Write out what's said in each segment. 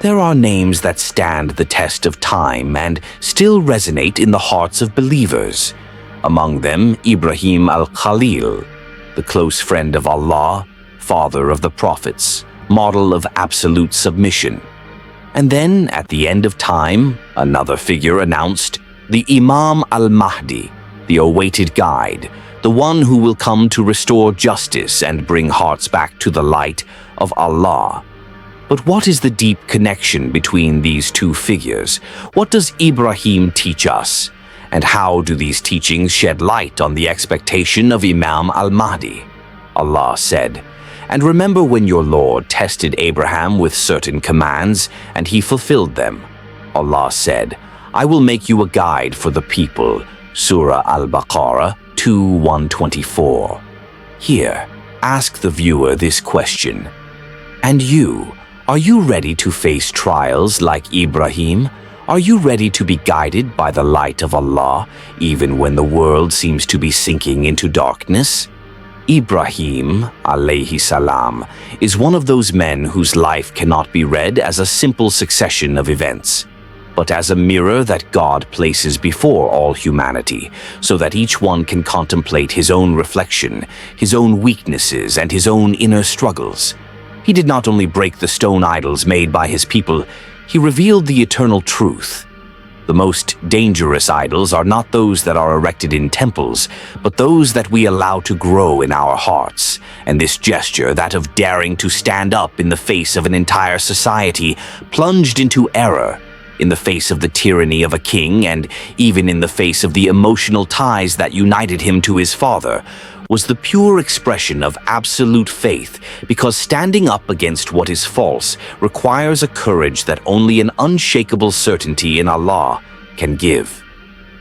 There are names that stand the test of time and still resonate in the hearts of believers. Among them, Ibrahim al-Khalil, the close friend of Allah, father of the prophets, model of absolute submission. And then, at the end of time, another figure announced, the Imam al-Mahdi, the awaited guide, the one who will come to restore justice and bring hearts back to the light of Allah. But what is the deep connection between these two figures? What does Ibrahim teach us? And how do these teachings shed light on the expectation of Imam al-Mahdi? Allah said, "And remember when your Lord tested Abraham with certain commands, and he fulfilled them. Allah said, I will make you a guide for the people." Surah Al-Baqarah 2:124. Here, ask the viewer this question. And you, are you ready to face trials like Ibrahim? Are you ready to be guided by the light of Allah, even when the world seems to be sinking into darkness? Ibrahim, alayhi salam, is one of those men whose life cannot be read as a simple succession of events, but as a mirror that God places before all humanity, so that each one can contemplate his own reflection, his own weaknesses, and his own inner struggles. He did not only break the stone idols made by his people, he revealed the eternal truth. The most dangerous idols are not those that are erected in temples, but those that we allow to grow in our hearts. And this gesture, that of daring to stand up in the face of an entire society, plunged into error, in the face of the tyranny of a king, and even in the face of the emotional ties that united him to his father, was the pure expression of absolute faith, because standing up against what is false requires a courage that only an unshakable certainty in Allah can give.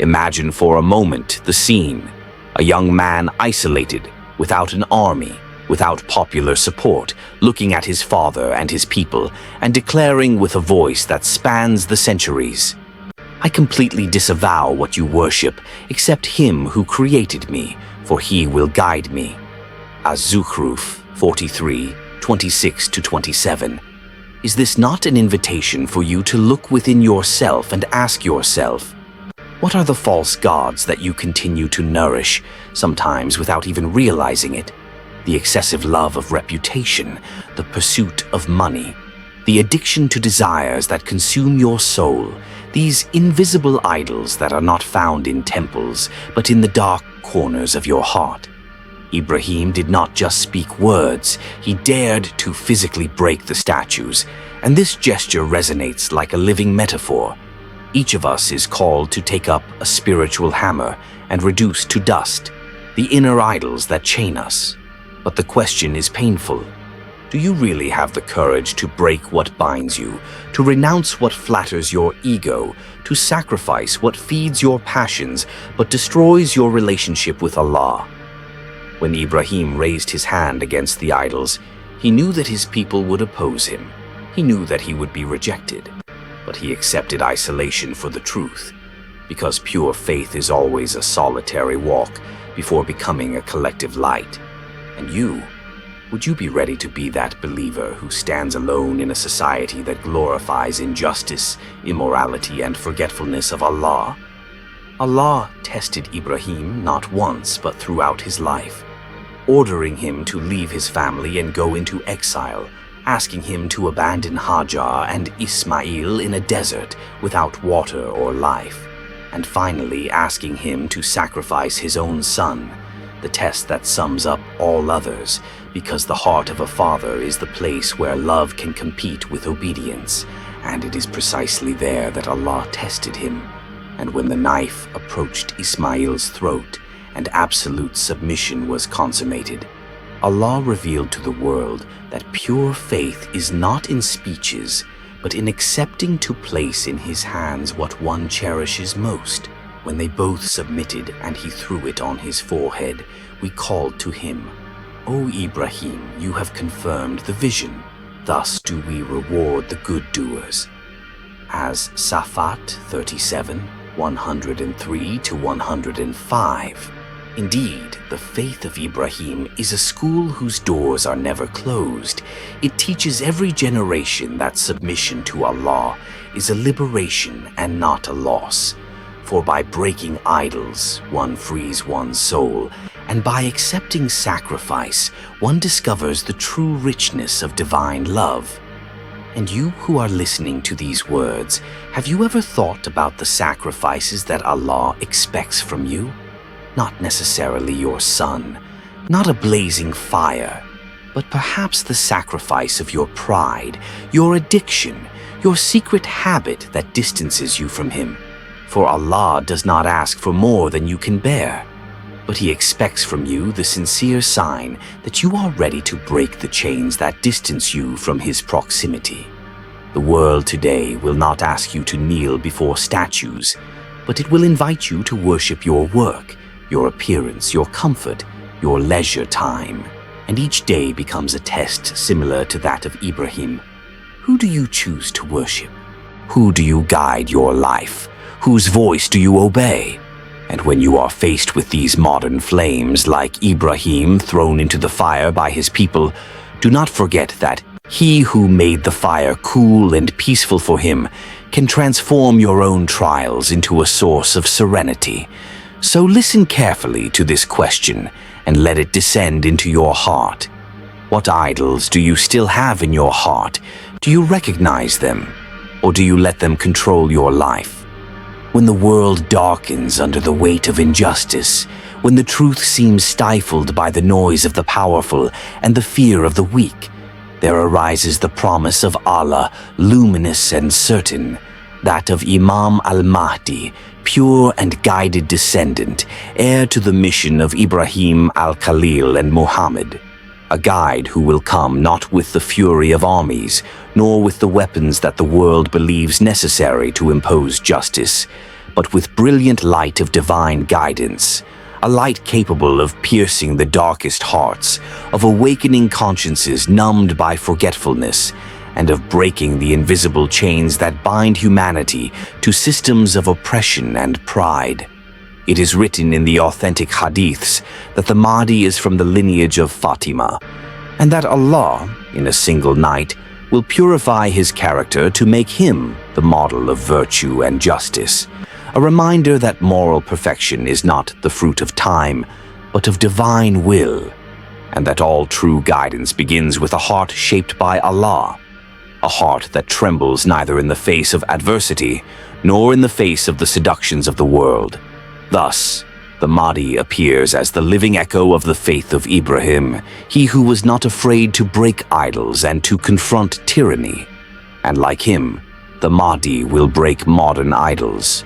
Imagine for a moment the scene: a young man isolated, without an army, without popular support, looking at his father and his people, and declaring with a voice that spans the centuries, "I completely disavow what you worship, except him who created me, for he will guide me." Az-Zukhruf 43:26-27. Is this not an invitation for you to look within yourself and ask yourself, what are the false gods that you continue to nourish, sometimes without even realizing it? The excessive love of reputation, the pursuit of money, the addiction to desires that consume your soul, these invisible idols that are not found in temples, but in the dark corners of your heart. Ibrahim did not just speak words, he dared to physically break the statues, and this gesture resonates like a living metaphor. Each of us is called to take up a spiritual hammer and reduce to dust the inner idols that chain us. But the question is painful. Do you really have the courage to break what binds you, to renounce what flatters your ego, to sacrifice what feeds your passions but destroys your relationship with Allah? When Ibrahim raised his hand against the idols, he knew that his people would oppose him. He knew that he would be rejected, but he accepted isolation for the truth, because pure faith is always a solitary walk before becoming a collective light. And you, would you be ready to be that believer who stands alone in a society that glorifies injustice, immorality, and forgetfulness of Allah? Allah tested Ibrahim not once but throughout his life, ordering him to leave his family and go into exile, asking him to abandon Hajar and Ismail in a desert without water or life, and finally asking him to sacrifice his own son, the test that sums up all others, because the heart of a father is the place where love can compete with obedience, and it is precisely there that Allah tested him. And when the knife approached Ismail's throat and absolute submission was consummated, Allah revealed to the world that pure faith is not in speeches, but in accepting to place in his hands what one cherishes most. When they both submitted and he threw it on his forehead, we called to him, "O Ibrahim, you have confirmed the vision. Thus do we reward the good doers." As Safat 37:103-105. Indeed, the faith of Ibrahim is a school whose doors are never closed. It teaches every generation that submission to Allah is a liberation and not a loss. For by breaking idols, one frees one's soul, and by accepting sacrifice, one discovers the true richness of divine love. And you who are listening to these words, have you ever thought about the sacrifices that Allah expects from you? Not necessarily your son, not a blazing fire, but perhaps the sacrifice of your pride, your addiction, your secret habit that distances you from Him. For Allah does not ask for more than you can bear, but He expects from you the sincere sign that you are ready to break the chains that distance you from His proximity. The world today will not ask you to kneel before statues, but it will invite you to worship your work, your appearance, your comfort, your leisure time. And each day becomes a test similar to that of Ibrahim. Who do you choose to worship? Who do you guide your life? Whose voice do you obey? And when you are faced with these modern flames like Ibrahim thrown into the fire by his people, do not forget that He who made the fire cool and peaceful for him can transform your own trials into a source of serenity. So listen carefully to this question and let it descend into your heart. What idols do you still have in your heart? Do you recognize them, or do you let them control your life? When the world darkens under the weight of injustice, when the truth seems stifled by the noise of the powerful and the fear of the weak, there arises the promise of Allah, luminous and certain, that of Imam al-Mahdi, pure and guided descendant, heir to the mission of Ibrahim, al-Khalil, and Muhammad. A guide who will come not with the fury of armies, nor with the weapons that the world believes necessary to impose justice, but with brilliant light of divine guidance, a light capable of piercing the darkest hearts, of awakening consciences numbed by forgetfulness, and of breaking the invisible chains that bind humanity to systems of oppression and pride. It is written in the authentic hadiths that the Mahdi is from the lineage of Fatima, and that Allah, in a single night, will purify his character to make him the model of virtue and justice, a reminder that moral perfection is not the fruit of time, but of divine will, and that all true guidance begins with a heart shaped by Allah, a heart that trembles neither in the face of adversity nor in the face of the seductions of the world. Thus, the Mahdi appears as the living echo of the faith of Ibrahim, he who was not afraid to break idols and to confront tyranny. And like him, the Mahdi will break modern idols.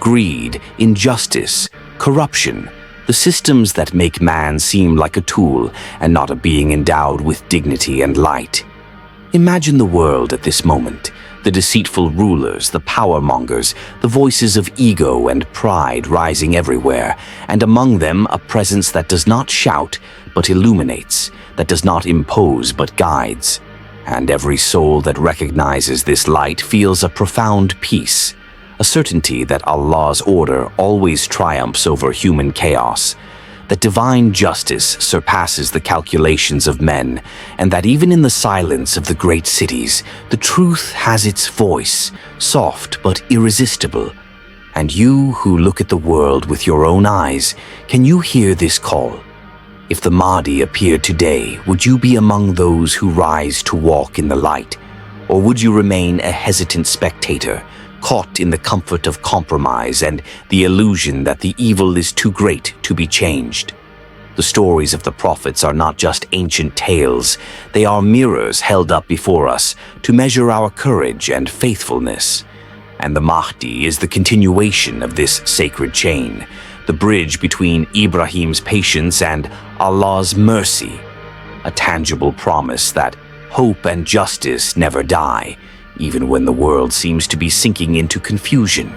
Greed, injustice, corruption, the systems that make man seem like a tool and not a being endowed with dignity and light. Imagine the world at this moment, the deceitful rulers, the power-mongers, the voices of ego and pride rising everywhere, and among them a presence that does not shout but illuminates, that does not impose but guides. And every soul that recognizes this light feels a profound peace, a certainty that Allah's order always triumphs over human chaos, that divine justice surpasses the calculations of men, and that even in the silence of the great cities, the truth has its voice, soft but irresistible. And you who look at the world with your own eyes, can you hear this call? If the Mahdi appeared today, would you be among those who rise to walk in the light? Or would you remain a hesitant spectator, caught in the comfort of compromise and the illusion that the evil is too great to be changed? The stories of the prophets are not just ancient tales, they are mirrors held up before us to measure our courage and faithfulness. And the Mahdi is the continuation of this sacred chain, the bridge between Ibrahim's patience and Allah's mercy, a tangible promise that hope and justice never die, even when the world seems to be sinking into confusion.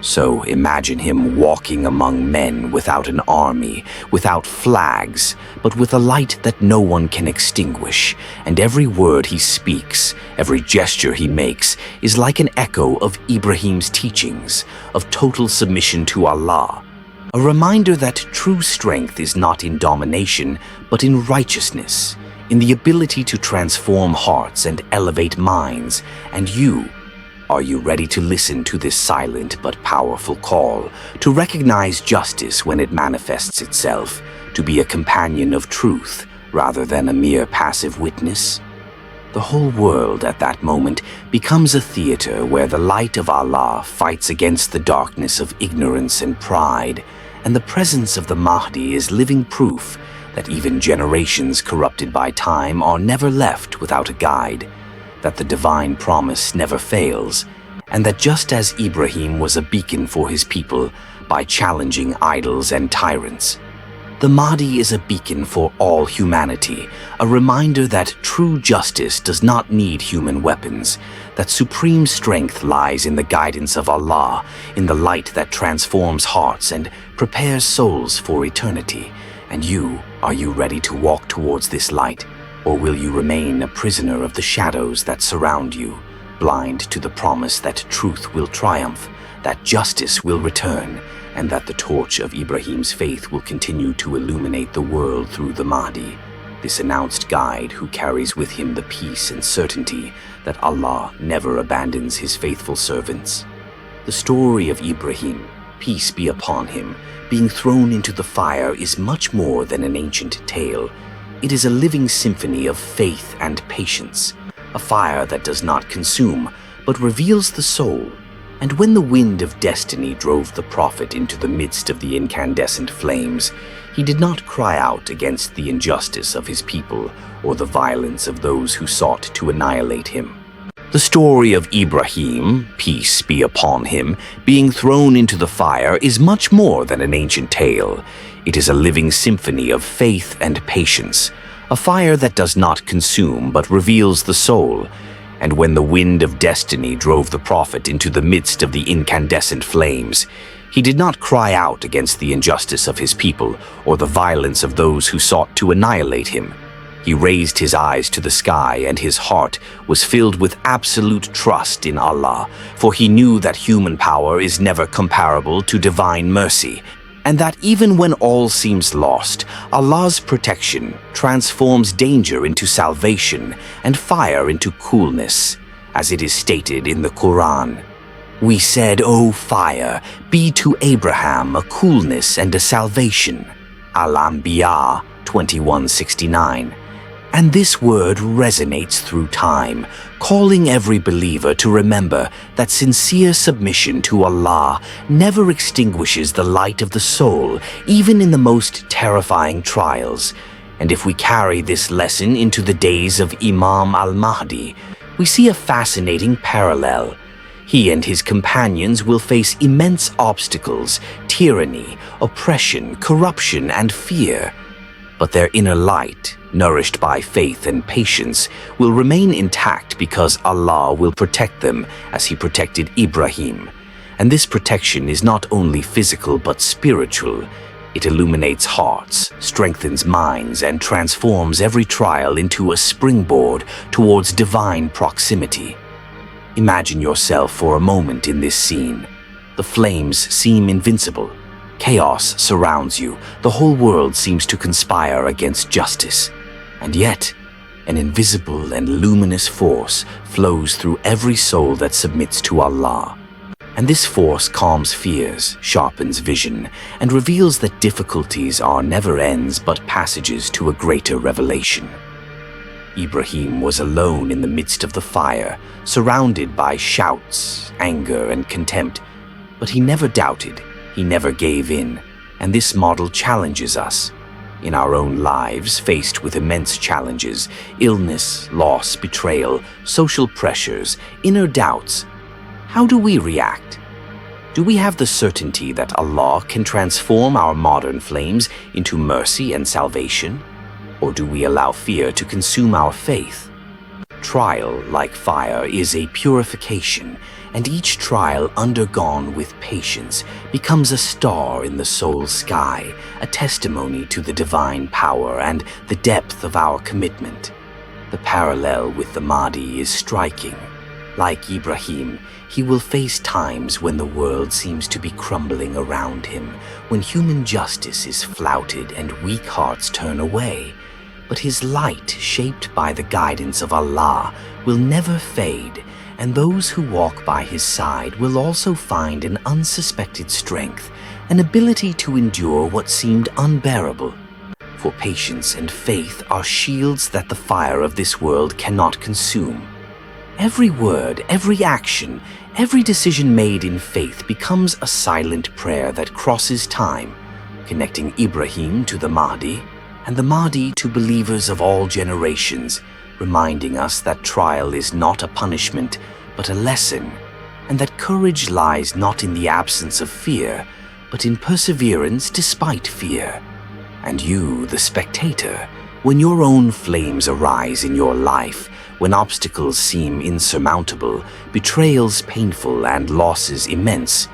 So imagine him walking among men without an army, without flags, but with a light that no one can extinguish, and every word he speaks, every gesture he makes, is like an echo of Ibrahim's teachings, of total submission to Allah, A reminder that true strength is not in domination, but in righteousness, in the ability to transform hearts and elevate minds. And are you ready to listen to this silent but powerful call, to recognize justice when it manifests itself, to be a companion of truth rather than a mere passive witness? The whole world at that moment becomes a theater where the light of Allah fights against the darkness of ignorance and pride, and the presence of the Mahdi is living proof that even generations corrupted by time are never left without a guide, that the divine promise never fails, and that just as Ibrahim was a beacon for his people by challenging idols and tyrants, the Mahdi is a beacon for all humanity, a reminder that true justice does not need human weapons, that supreme strength lies in the guidance of Allah, in the light that transforms hearts and prepares souls for eternity. And are you ready to walk towards this light, or will you remain a prisoner of the shadows that surround you, blind to the promise that truth will triumph, that justice will return, and that the torch of Ibrahim's faith will continue to illuminate the world through the Mahdi, this announced guide who carries with him the peace and certainty that Allah never abandons his faithful servants? The story of Ibrahim, peace be upon him, being thrown into the fire is much more than an ancient tale. It is a living symphony of faith and patience, a fire that does not consume, but reveals the soul. And when the wind of destiny drove the prophet into the midst of the incandescent flames, he did not cry out against the injustice of his people or the violence of those who sought to annihilate him. The story of Ibrahim, peace be upon him, being thrown into the fire is much more than an ancient tale. It is a living symphony of faith and patience, a fire that does not consume but reveals the soul. And when the wind of destiny drove the prophet into the midst of the incandescent flames, he did not cry out against the injustice of his people or the violence of those who sought to annihilate him. He raised his eyes to the sky, and his heart was filled with absolute trust in Allah, for he knew that human power is never comparable to divine mercy, and that even when all seems lost, Allah's protection transforms danger into salvation and fire into coolness, as it is stated in the Quran. We said, O fire, be to Abraham a coolness and a salvation. Al-Anbiya 21:69. And this word resonates through time, calling every believer to remember that sincere submission to Allah never extinguishes the light of the soul, even in the most terrifying trials. And if we carry this lesson into the days of Imam al-Mahdi, we see a fascinating parallel. He and his companions will face immense obstacles, tyranny, oppression, corruption, and fear. But their inner light, nourished by faith and patience, will remain intact because Allah will protect them as He protected Ibrahim. And this protection is not only physical but spiritual. It illuminates hearts, strengthens minds, and transforms every trial into a springboard towards divine proximity. Imagine yourself for a moment in this scene. The flames seem invincible. Chaos surrounds you. The whole world seems to conspire against justice. And yet, an invisible and luminous force flows through every soul that submits to Allah. And this force calms fears, sharpens vision, and reveals that difficulties are never ends but passages to a greater revelation. Ibrahim was alone in the midst of the fire, surrounded by shouts, anger, and contempt. But he never doubted. He never gave in, and this model challenges us. In our own lives, faced with immense challenges, illness, loss, betrayal, social pressures, inner doubts, how do we react? Do we have the certainty that Allah can transform our modern flames into mercy and salvation? Or do we allow fear to consume our faith? Trial, like fire, is a purification, and each trial undergone with patience becomes a star in the soul's sky, a testimony to the divine power and the depth of our commitment. The parallel with the Mahdi is striking. Like Ibrahim, he will face times when the world seems to be crumbling around him, when human justice is flouted and weak hearts turn away. But his light, shaped by the guidance of Allah, will never fade, and those who walk by his side will also find an unsuspected strength, an ability to endure what seemed unbearable. For patience and faith are shields that the fire of this world cannot consume. Every word, every action, every decision made in faith becomes a silent prayer that crosses time, connecting Ibrahim to the Mahdi, and the Mahdi to believers of all generations, reminding us that trial is not a punishment, but a lesson, and that courage lies not in the absence of fear, but in perseverance despite fear. And you, the spectator, when your own flames arise in your life, when obstacles seem insurmountable, betrayals painful, and losses immense,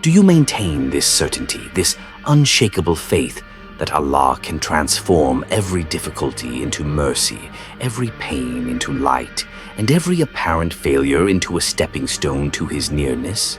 do you maintain this certainty, this unshakable faith that Allah can transform every difficulty into mercy, every pain into light, and every apparent failure into a stepping stone to his nearness?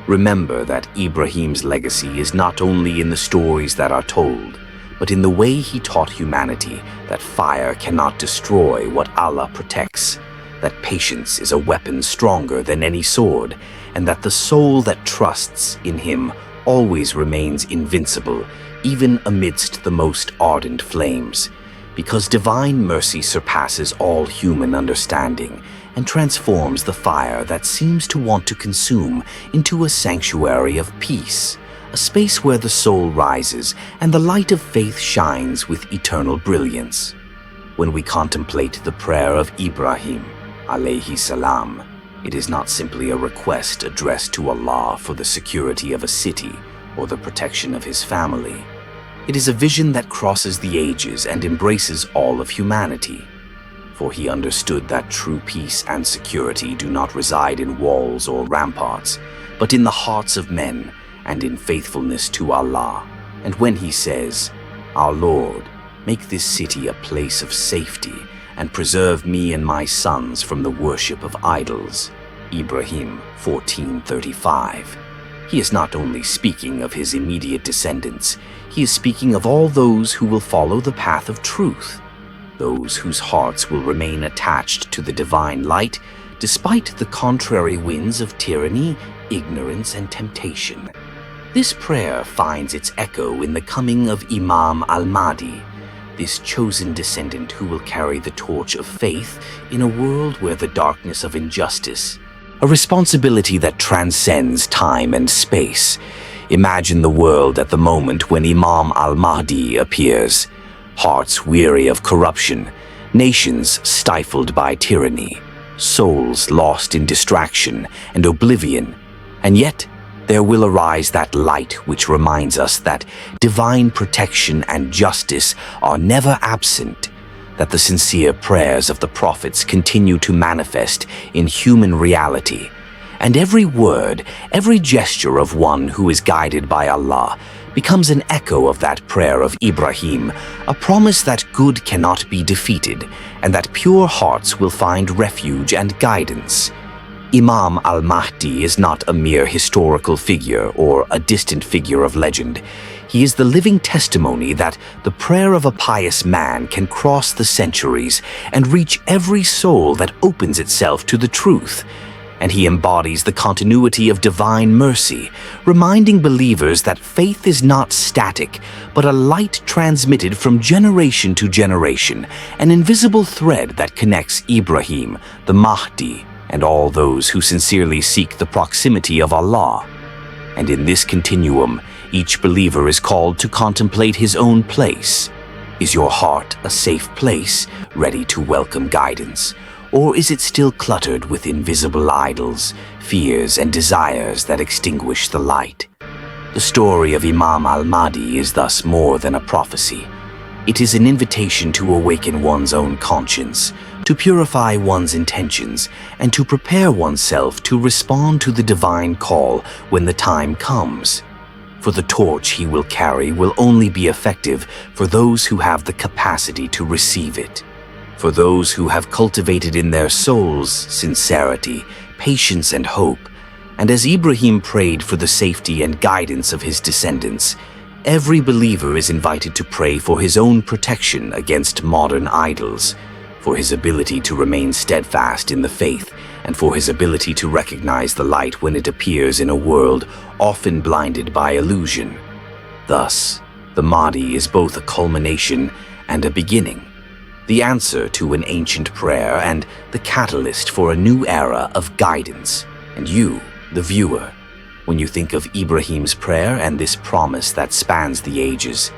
Remember that Ibrahim's legacy is not only in the stories that are told, but in the way he taught humanity that fire cannot destroy what Allah protects, that patience is a weapon stronger than any sword, and that the soul that trusts in him always remains invincible, even amidst the most ardent flames, because divine mercy surpasses all human understanding and transforms the fire that seems to want to consume into a sanctuary of peace, a space where the soul rises and the light of faith shines with eternal brilliance. When we contemplate the prayer of Ibrahim, alayhi salam, it is not simply a request addressed to Allah for the security of a city or the protection of his family. It is a vision that crosses the ages and embraces all of humanity. For he understood that true peace and security do not reside in walls or ramparts, but in the hearts of men and in faithfulness to Allah. And when he says, "Our Lord, make this city a place of safety and preserve me and my sons from the worship of idols," Ibrahim 14:35, he is not only speaking of his immediate descendants, he is speaking of all those who will follow the path of truth, those whose hearts will remain attached to the divine light despite the contrary winds of tyranny, ignorance, and temptation. This prayer finds its echo in the coming of Imam al-Mahdi, this chosen descendant who will carry the torch of faith in a world where the darkness of injustice, a responsibility that transcends time and space. Imagine the world at the moment when Imam al-Mahdi appears. Hearts weary of corruption, nations stifled by tyranny, souls lost in distraction and oblivion. And yet, there will arise that light which reminds us that divine protection and justice are never absent, that the sincere prayers of the prophets continue to manifest in human reality, and every word, every gesture of one who is guided by Allah becomes an echo of that prayer of Ibrahim, a promise that good cannot be defeated, and that pure hearts will find refuge and guidance. Imam al-Mahdi is not a mere historical figure or a distant figure of legend. He is the living testimony that the prayer of a pious man can cross the centuries and reach every soul that opens itself to the truth. And he embodies the continuity of divine mercy, reminding believers that faith is not static, but a light transmitted from generation to generation, an invisible thread that connects Ibrahim, the Mahdi, and all those who sincerely seek the proximity of Allah. And in this continuum, each believer is called to contemplate his own place. Is your heart a safe place, ready to welcome guidance? Or is it still cluttered with invisible idols, fears, and desires that extinguish the light? The story of Imam al-Mahdi is thus more than a prophecy. It is an invitation to awaken one's own conscience, to purify one's intentions, and to prepare oneself to respond to the divine call when the time comes. For the torch he will carry will only be effective for those who have the capacity to receive it. For those who have cultivated in their souls sincerity, patience, and hope, and as Ibrahim prayed for the safety and guidance of his descendants, every believer is invited to pray for his own protection against modern idols, for his ability to remain steadfast in the faith, and for his ability to recognize the light when it appears in a world often blinded by illusion. Thus, the Mahdi is both a culmination and a beginning, the answer to an ancient prayer and the catalyst for a new era of guidance. And you, the viewer, when you think of Ibrahim's prayer and this promise that spans the ages,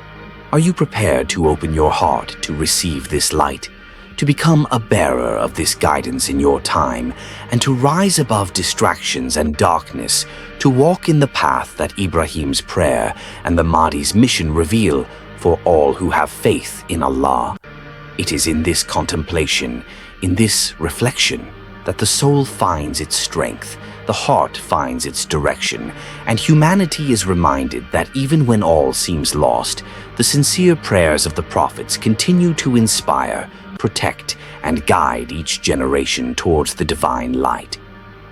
are you prepared to open your heart to receive this light, to become a bearer of this guidance in your time, and to rise above distractions and darkness, to walk in the path that Ibrahim's prayer and the Mahdi's mission reveal for all who have faith in Allah? It is in this contemplation, in this reflection, that the soul finds its strength, the heart finds its direction, and humanity is reminded that even when all seems lost, the sincere prayers of the prophets continue to inspire, protect, and guide each generation towards the divine light.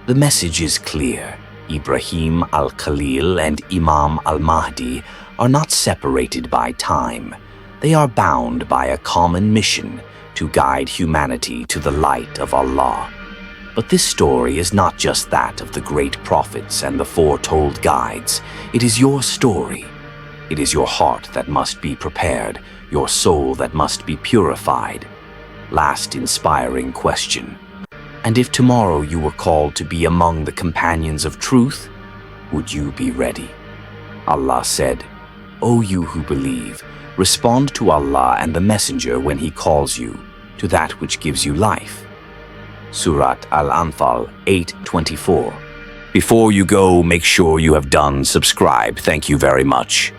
The message is clear. Ibrahim, al-Khalil, and Imam al-Mahdi are not separated by time. They are bound by a common mission to guide humanity to the light of Allah. But this story is not just that of the great prophets and the foretold guides. It is your story. It is your heart that must be prepared, your soul that must be purified. Last inspiring question. And if tomorrow you were called to be among the companions of truth, would you be ready? Allah said, "O you who believe, respond to Allah and the Messenger when He calls you to that which gives you life." Surat Al-Anfal 8:24. Before you go, make sure you have done subscribe. Thank you very much.